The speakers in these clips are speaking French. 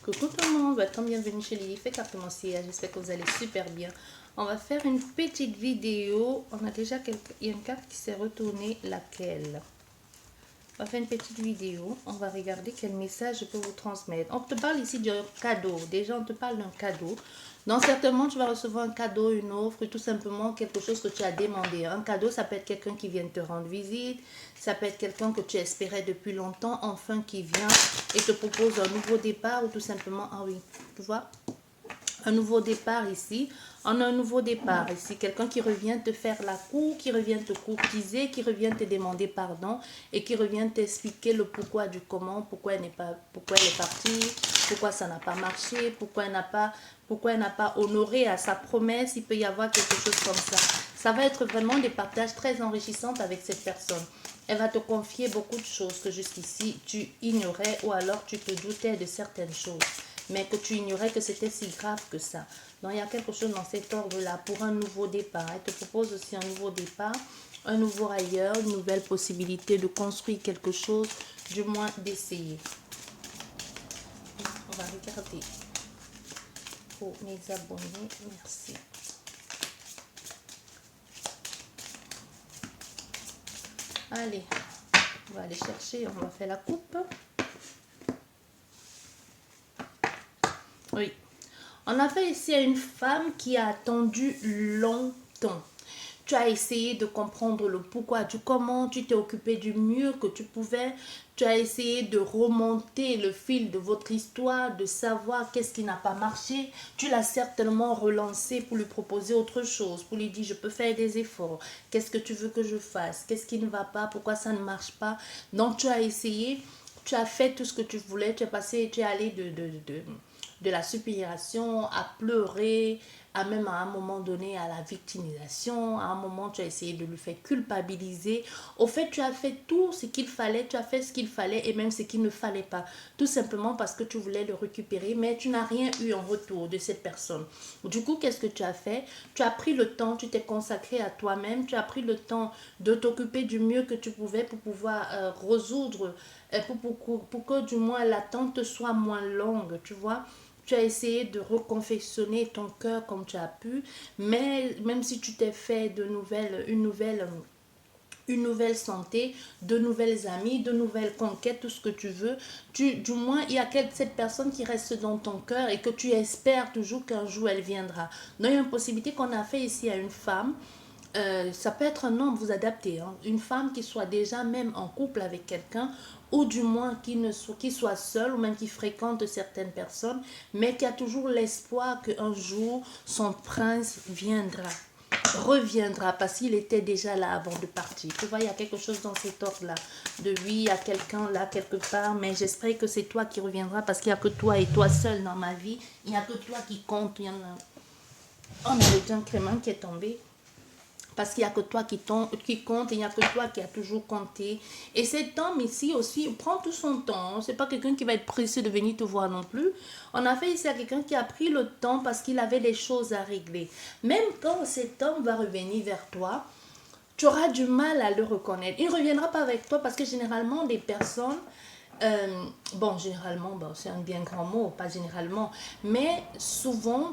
Coucou tout le monde, welcome, bienvenue chez Lily Fait Carte Financière. J'espère que vous allez super bien. On va faire une petite vidéo. On a déjà il y a une carte qui s'est retournée, laquelle? On va faire une petite vidéo. On va regarder quel message je peux vous transmettre. On te parle ici d'un cadeau. Déjà, on te parle d'un cadeau. Donc, certainement, tu vas recevoir un cadeau, une offre, tout simplement quelque chose que tu as demandé. Un cadeau, ça peut être quelqu'un qui vient te rendre visite. Ça peut être quelqu'un que tu espérais depuis longtemps, enfin qui vient et te propose un nouveau départ ou tout simplement, ah oui, tu vois, un nouveau départ ici. On a un nouveau départ ici. Quelqu'un qui revient te faire la cour, qui revient te courtiser, qui revient te demander pardon et qui revient t'expliquer le pourquoi du comment, pourquoi elle est partie, pourquoi ça n'a pas marché, pourquoi elle n'a pas honoré à sa promesse. Il peut y avoir quelque chose comme ça. Ça va être vraiment des partages très enrichissants avec cette personne. Elle va te confier beaucoup de choses que jusqu'ici tu ignorais ou alors tu te doutais de certaines choses, mais que tu ignorais que c'était si grave que ça. Donc, il y a quelque chose dans cet ordre-là pour un nouveau départ. Elle te propose aussi un nouveau départ, un nouveau ailleurs, une nouvelle possibilité de construire quelque chose, du moins d'essayer. On va regarder pour mes abonnés. Merci. Allez, on va aller chercher, on va faire la coupe. Oui. On a fait ici à une femme qui a attendu longtemps. Tu as essayé de comprendre le pourquoi du comment, tu t'es occupé du mieux que tu pouvais. Tu as essayé de remonter le fil de votre histoire, de savoir qu'est-ce qui n'a pas marché. Tu l'as certainement relancé pour lui proposer autre chose, pour lui dire je peux faire des efforts. Qu'est-ce que tu veux que je fasse? Qu'est-ce qui ne va pas? Pourquoi ça ne marche pas? Donc tu as essayé, tu as fait tout ce que tu voulais, tu es passé, tu es allé de la supplication à pleurer, à même à un moment donné à la victimisation. À un moment, tu as essayé de lui faire culpabiliser. Au fait, tu as fait tout ce qu'il fallait, tu as fait ce qu'il fallait et même ce qu'il ne fallait pas. Tout simplement parce que tu voulais le récupérer, mais tu n'as rien eu en retour de cette personne. Du coup, qu'est-ce que tu as fait? Tu as pris le temps, tu t'es consacré à toi-même, tu as pris le temps de t'occuper du mieux que tu pouvais pour pouvoir résoudre, pour que du moins l'attente soit moins longue, tu vois. Tu as essayé de reconfectionner ton cœur comme tu as pu, mais même si tu t'es fait une nouvelle santé, de nouvelles amies, de nouvelles conquêtes, tout ce que tu veux, du moins, il y a cette personne qui reste dans ton cœur et que tu espères toujours qu'un jour elle viendra. Donc, il y a une possibilité qu'on a fait ici à une femme. Ça peut être un homme, vous adaptez, hein. Une femme qui soit déjà même en couple avec quelqu'un, ou du moins qui soit seule, ou même qui fréquente certaines personnes, mais qui a toujours l'espoir qu'un jour son prince reviendra, parce qu'il était déjà là avant de partir. Tu vois, il y a quelque chose dans cet ordre-là. De lui, il y a quelqu'un là quelque part, mais j'espère que c'est toi qui reviendras, parce qu'il n'y a que toi et toi seul dans ma vie. Il n'y a que toi qui compte. On a le Jean Crément qui est tombé. Parce qu'il n'y a que toi qui compte, et il n'y a que toi qui a toujours compté. Et cet homme ici aussi prend tout son temps. Ce n'est pas quelqu'un qui va être pressé de venir te voir non plus. On a fait ici à quelqu'un qui a pris le temps parce qu'il avait des choses à régler. Même quand cet homme va revenir vers toi, tu auras du mal à le reconnaître. Il ne reviendra pas avec toi parce que généralement, des personnes... généralement, c'est un bien grand mot, pas généralement, mais souvent,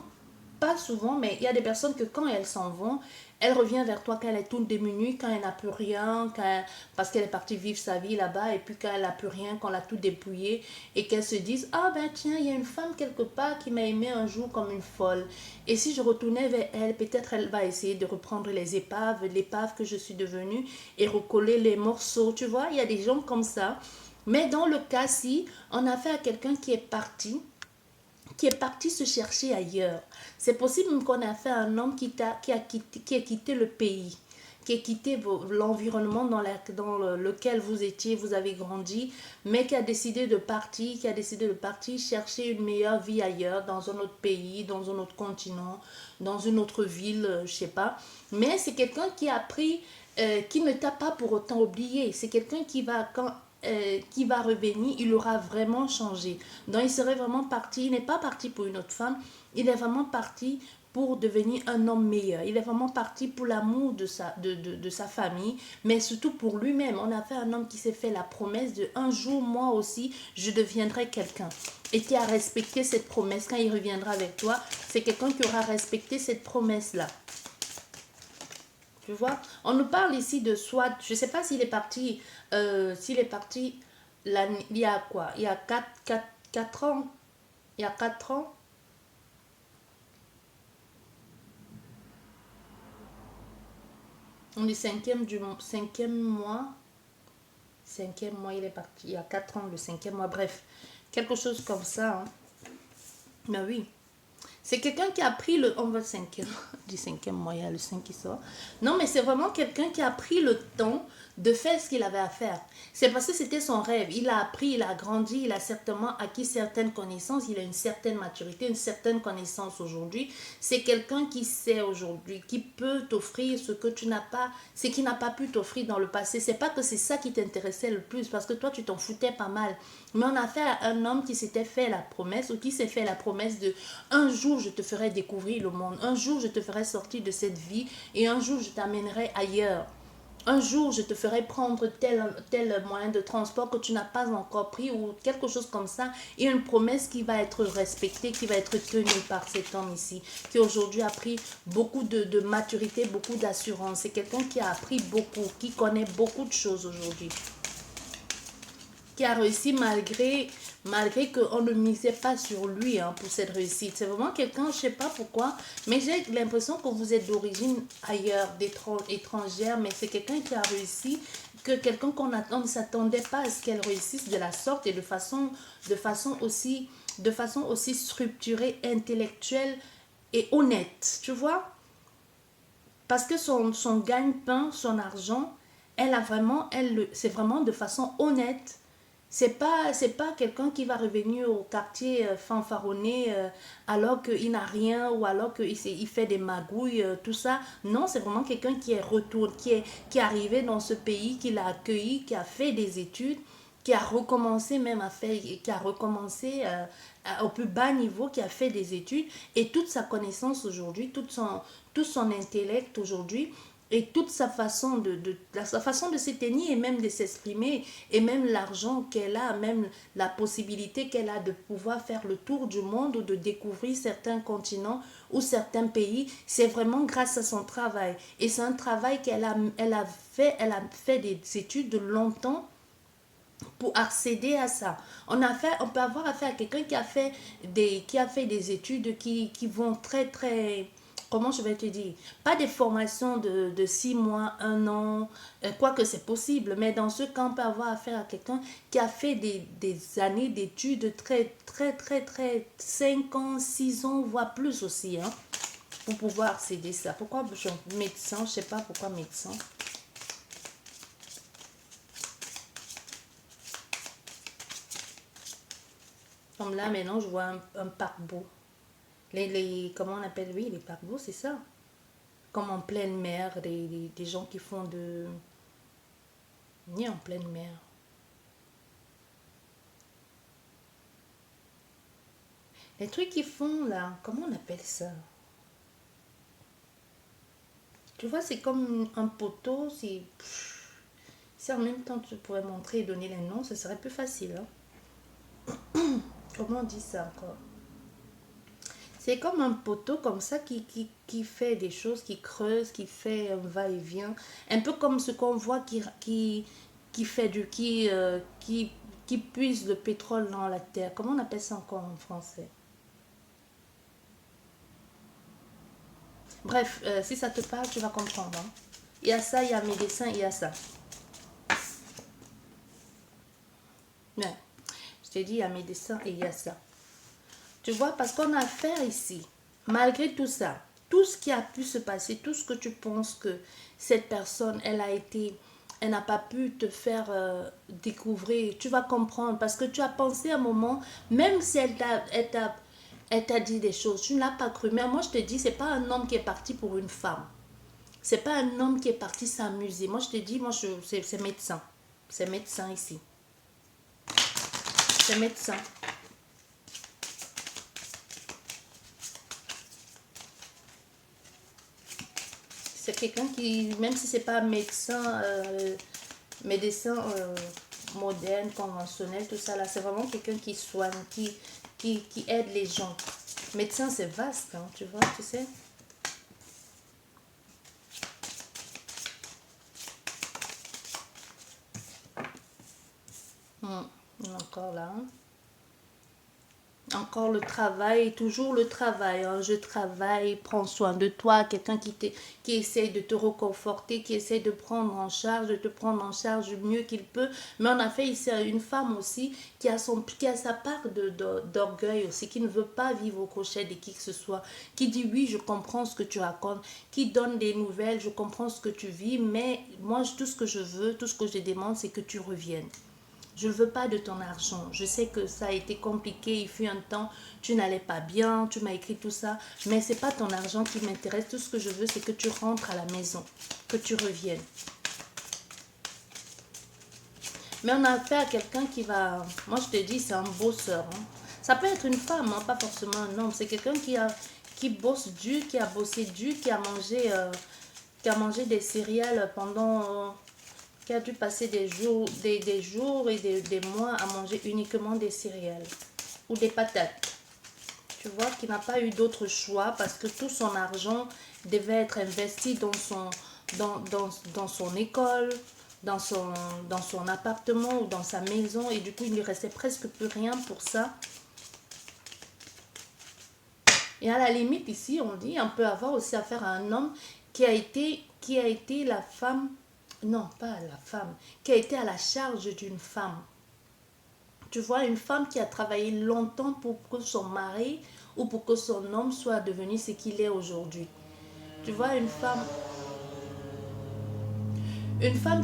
pas souvent, mais il y a des personnes que quand elles s'en vont, elle revient vers toi quand elle est toute démunie, quand elle n'a plus rien, parce qu'elle est partie vivre sa vie là-bas, et puis quand elle n'a plus rien, qu'on l'a tout dépouillé, et qu'elle se dise, ah ben tiens, il y a une femme quelque part qui m'a aimé un jour comme une folle. Et si je retournais vers elle, peut-être elle va essayer de reprendre l'épave que je suis devenue, et recoller les morceaux, tu vois, il y a des gens comme ça. Mais dans le cas-ci, on a fait à quelqu'un qui est parti se chercher ailleurs. C'est possible qu'on a fait un homme qui a quitté le pays, qui a quitté l'environnement dans lequel vous étiez, vous avez grandi, mais qui a décidé de partir chercher une meilleure vie ailleurs, dans un autre pays, dans un autre continent, dans une autre ville, je sais pas. Mais c'est quelqu'un qui a pris, qui ne t'a pas pour autant oublié. C'est quelqu'un qui va revenir, il aura vraiment changé. Donc il serait vraiment parti, il n'est pas parti pour une autre femme, il est vraiment parti pour devenir un homme meilleur. Il est vraiment parti pour l'amour de sa famille, mais surtout pour lui-même. On a fait un homme qui s'est fait la promesse de un jour, moi aussi, je deviendrai quelqu'un. Et qui a respecté cette promesse. Quand il reviendra avec toi, c'est quelqu'un qui aura respecté cette promesse-là. Tu vois, on nous parle ici de Swat. Je ne sais pas s'il est parti, il y a quoi? Il y a 4 ans. Il y a 4 ans. On est cinquième mois. Cinquième mois, il est parti. Il y a 4 ans, le cinquième mois. Bref, quelque chose comme ça. Hein. Mais oui. C'est quelqu'un qui a pris le... On va du cinquième mois, il y a le 5 qui sort. Non, mais c'est vraiment quelqu'un qui a pris le temps de faire ce qu'il avait à faire. C'est parce que c'était son rêve. Il a appris, il a grandi, il a certainement acquis certaines connaissances, il a une certaine maturité, une certaine connaissance aujourd'hui. C'est quelqu'un qui sait aujourd'hui, qui peut t'offrir ce que tu n'as pas, ce qu'il n'a pas pu t'offrir dans le passé. C'est pas que c'est ça qui t'intéressait le plus, parce que toi, tu t'en foutais pas mal. Mais on a fait un homme qui s'était fait la promesse, ou qui s'est fait la promesse de un jour, je te ferai découvrir le monde. Un jour, je te ferai sortir de cette vie, et un jour, je t'amènerai ailleurs. Un jour, je te ferai prendre tel moyen de transport que tu n'as pas encore pris ou quelque chose comme ça. Et une promesse qui va être respectée, qui va être tenue par cet homme ici, qui aujourd'hui a pris beaucoup de maturité, beaucoup d'assurance. C'est quelqu'un qui a appris beaucoup, qui connaît beaucoup de choses aujourd'hui. Qui a réussi malgré qu'on ne misait pas sur lui hein, pour cette réussite. C'est vraiment quelqu'un, je ne sais pas pourquoi, mais j'ai l'impression que vous êtes d'origine ailleurs, étrangère, mais c'est quelqu'un qui a réussi, que quelqu'un qu'on ne s'attendait pas à ce qu'elle réussisse de la sorte et de façon aussi structurée, intellectuelle et honnête, tu vois. Parce que son gagne-pain, son argent, c'est vraiment de façon honnête. C'est pas quelqu'un qui va revenir au quartier fanfaronné alors qu'il n'a rien ou alors qu'il fait des magouilles, tout ça. Non, c'est vraiment quelqu'un qui est retourné, qui est arrivé dans ce pays, qui l'a accueilli, qui a fait des études, qui a recommencé même à faire, qui a recommencé au plus bas niveau, qui a fait des études et toute sa connaissance aujourd'hui, tout son intellect aujourd'hui et toute sa façon sa façon de se tenir et même de s'exprimer et même l'argent qu'elle a, même la possibilité qu'elle a de pouvoir faire le tour du monde ou de découvrir certains continents ou certains pays, c'est vraiment grâce à son travail. Et c'est un travail qu'elle a fait des études de longtemps pour accéder à ça. On peut avoir affaire à quelqu'un qui a fait des études qui vont très, comment je vais te dire, pas des formations de 6 mois, 1 an, quoique c'est possible, mais dans ce cas, on peut avoir affaire à quelqu'un qui a fait des années d'études très, 5 ans, 6 ans, voire plus aussi, hein, pour pouvoir accéder à ça. Pourquoi médecin, je sais pas pourquoi médecin. Comme là, maintenant, je vois un paquebot. Comment on appelle, oui, les paquebots, c'est ça. Comme en pleine mer, des gens qui font de... Ni en pleine mer. Les trucs qu'ils font là, comment on appelle ça? Tu vois, c'est comme un poteau, si en même temps tu pourrais montrer et donner les noms, ce serait plus facile. Hein? Comment on dit ça encore? C'est comme un poteau comme ça qui fait des choses, qui creuse, qui fait un va-et-vient. Un peu comme ce qu'on voit qui fait qui puise le pétrole dans la terre. Comment on appelle ça encore en français? Bref, si ça te parle, tu vas comprendre. Hein. Il y a ça, il y a mes dessins, il y a ça. Ouais. Je t'ai dit, il y a mes dessins et il y a ça. Tu vois, parce qu'on a affaire ici, malgré tout ça, tout ce qui a pu se passer, tout ce que tu penses que cette personne, elle n'a pas pu te faire découvrir, tu vas comprendre parce que tu as pensé un moment, même si elle t'a dit des choses, tu ne l'as pas cru. Mais moi, je te dis, c'est pas un homme qui est parti pour une femme. C'est pas un homme qui est parti s'amuser. Moi, je te dis, c'est médecin. C'est médecin ici. C'est médecin. C'est quelqu'un qui, même si c'est pas un médecin, médecin moderne, conventionnel, tout ça là, c'est vraiment quelqu'un qui soigne, qui aide les gens. Médecin, c'est vaste, hein, tu vois, tu sais. Encore là. Encore le travail, toujours le travail. Hein. Je travaille, prends soin de toi. Quelqu'un qui essaie de te reconforter, qui essaie de prendre en charge, de te prendre en charge du mieux qu'il peut. Mais on a fait ici une femme aussi qui a sa part d'orgueil aussi, qui ne veut pas vivre au crochet de qui que ce soit. Qui dit oui, je comprends ce que tu racontes. Qui donne des nouvelles, je comprends ce que tu vis. Mais moi, tout ce que je veux, tout ce que je demande, c'est que tu reviennes. Je ne veux pas de ton argent. Je sais que ça a été compliqué. Il fut un temps, tu n'allais pas bien, tu m'as écrit tout ça. Mais ce n'est pas ton argent qui m'intéresse. Tout ce que je veux, c'est que tu rentres à la maison, que tu reviennes. Mais on a affaire à quelqu'un qui va... Moi, je te dis, c'est un bosseur. Hein. Ça peut être une femme, hein, pas forcément un homme. C'est quelqu'un qui bosse dur, qui a bossé dur, qui a mangé des céréales pendant... qui a dû passer des jours et des mois à manger uniquement des céréales ou des patates. Tu vois, qui n'a pas eu d'autre choix parce que tout son argent devait être investi dans son école, dans son appartement ou dans sa maison. Et du coup, il ne lui restait presque plus rien pour ça. Et à la limite, ici, on dit, on peut avoir aussi affaire à un homme qui a été la femme... Non, pas la femme, qui a été à la charge d'une femme. Tu vois, une femme qui a travaillé longtemps pour que son mari ou pour que son homme soit devenu ce qu'il est aujourd'hui. Tu vois, une femme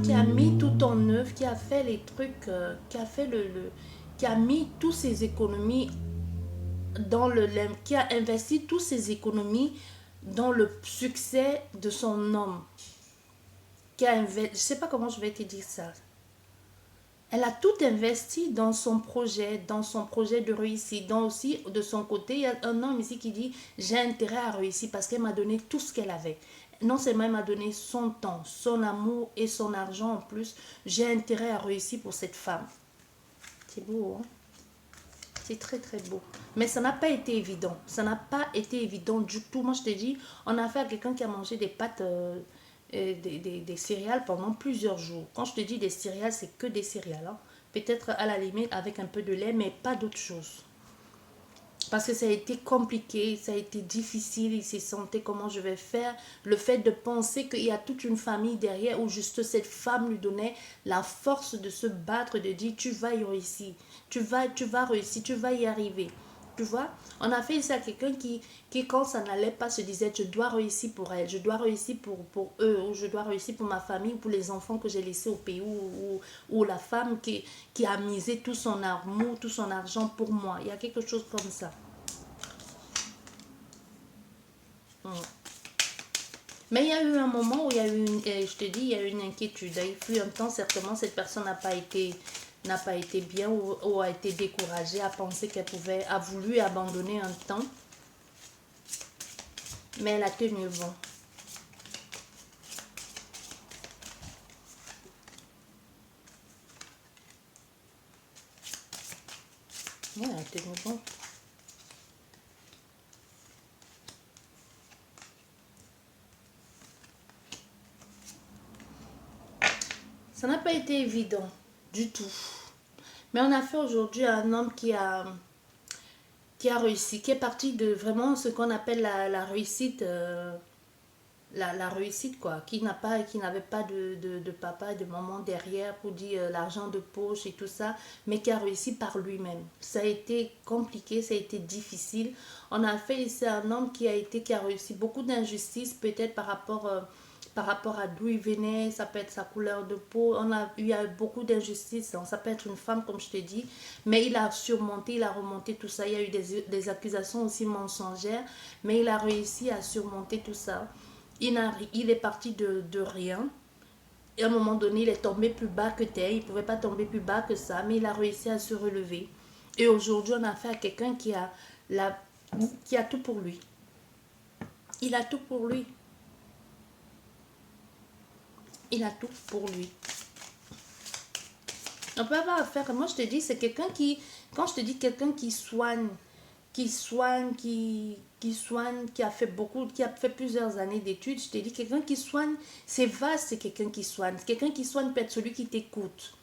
qui a mis tout en œuvre, qui a fait les trucs, qui a fait qui a mis toutes ses économies qui a investi toutes ses économies dans le succès de son homme. Je sais pas comment je vais te dire ça. Elle a tout investi dans son projet de réussite. Donc aussi, de son côté, il y a un homme ici qui dit, j'ai intérêt à réussir parce qu'elle m'a donné tout ce qu'elle avait. Non seulement elle m'a donné son temps, son amour et son argent en plus, j'ai intérêt à réussir pour cette femme. C'est beau, hein? C'est très très beau. Mais ça n'a pas été évident. Ça n'a pas été évident du tout. Moi, je te dis, on a affaire à quelqu'un qui a mangé des pâtes... des céréales pendant plusieurs jours. Quand je te dis des céréales, c'est que des céréales. Hein. Peut-être à la limite avec un peu de lait, mais pas d'autre chose. Parce que ça a été compliqué, ça a été difficile, il s'est senti comment je vais faire. Le fait de penser qu'il y a toute une famille derrière où juste cette femme lui donnait la force de se battre, de dire tu vas y réussir, tu vas réussir, tu vas y arriver. Tu vois, on a fait ça à quelqu'un qui, quand ça n'allait pas, se disait je dois réussir pour elle, je dois réussir pour eux, ou je dois réussir pour ma famille, ou pour les enfants que j'ai laissés au pays, ou la femme qui a misé tout son amour, tout son argent pour moi. Il y a quelque chose comme ça. Mais il y a eu un moment où il y a eu je te dis, il y a eu une inquiétude. Il fut un temps, certainement, cette personne n'a pas été bien ou a été découragée, a pensé a voulu abandonner un temps. Mais elle a tenu bon. Ouais, elle a tenu bon. Ça n'a pas été évident du tout. Mais on a fait aujourd'hui un homme qui a réussi, qui est parti de vraiment ce qu'on appelle la réussite, la réussite quoi, qui n'avait pas de papa et de maman derrière pour dire l'argent de poche et tout ça, mais qui a réussi par lui-même. Ça a été compliqué, ça a été difficile. On a fait ici un homme qui a réussi beaucoup d'injustices, peut-être par rapport à d'où il venait, ça peut être sa couleur de peau. Il y a beaucoup d'injustices, ça peut être une femme comme je te dis, mais il a surmonté, il a remonté tout ça. Il y a eu des accusations aussi mensongères, mais il a réussi à surmonter tout ça. Il est parti de rien. Et à un moment donné, il est tombé plus bas que terre. Il ne pouvait pas tomber plus bas que ça, mais il a réussi à se relever. Et aujourd'hui, on a affaire à quelqu'un qui a tout pour lui. Il a tout pour lui. Il a tout pour lui. On peut avoir affaire, moi je te dis, c'est quelqu'un qui, quand je te dis quelqu'un qui soigne, qui a fait beaucoup, qui a fait plusieurs années d'études, je te dis quelqu'un qui soigne, c'est vaste, c'est quelqu'un qui soigne. Quelqu'un qui soigne peut être celui qui t'écoute.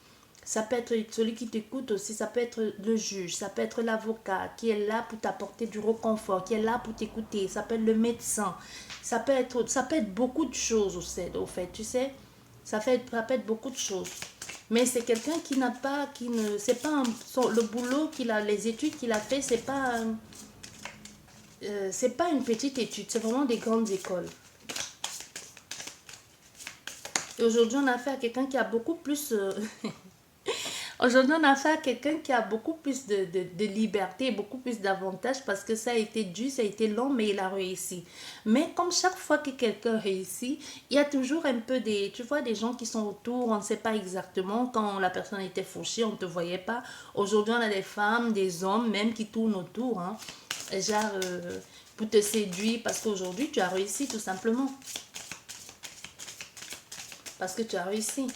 Ça peut être celui qui t'écoute aussi, ça peut être le juge, ça peut être l'avocat qui est là pour t'apporter du réconfort, qui est là pour t'écouter, ça peut être le médecin, ça peut être beaucoup de choses au fait, tu sais. Ça peut être beaucoup de choses. Mais c'est quelqu'un qui n'a pas, qui ne, c'est pas le boulot qu'il a, les études qu'il a fait, c'est pas une petite étude, c'est vraiment des grandes écoles. Et aujourd'hui, on a affaire à quelqu'un qui a beaucoup plus. Aujourd'hui, on a affaire à quelqu'un qui a beaucoup plus de liberté, beaucoup plus d'avantages parce que ça a été dur, ça a été long, mais il a réussi. Mais comme chaque fois que quelqu'un réussit, il y a toujours un peu des, tu vois, des gens qui sont autour, on ne sait pas exactement. Quand la personne était fauchée, on ne te voyait pas. Aujourd'hui, on a des femmes, des hommes même qui tournent autour, hein, genre pour te séduire parce qu'aujourd'hui, tu as réussi tout simplement. Parce que tu as réussi.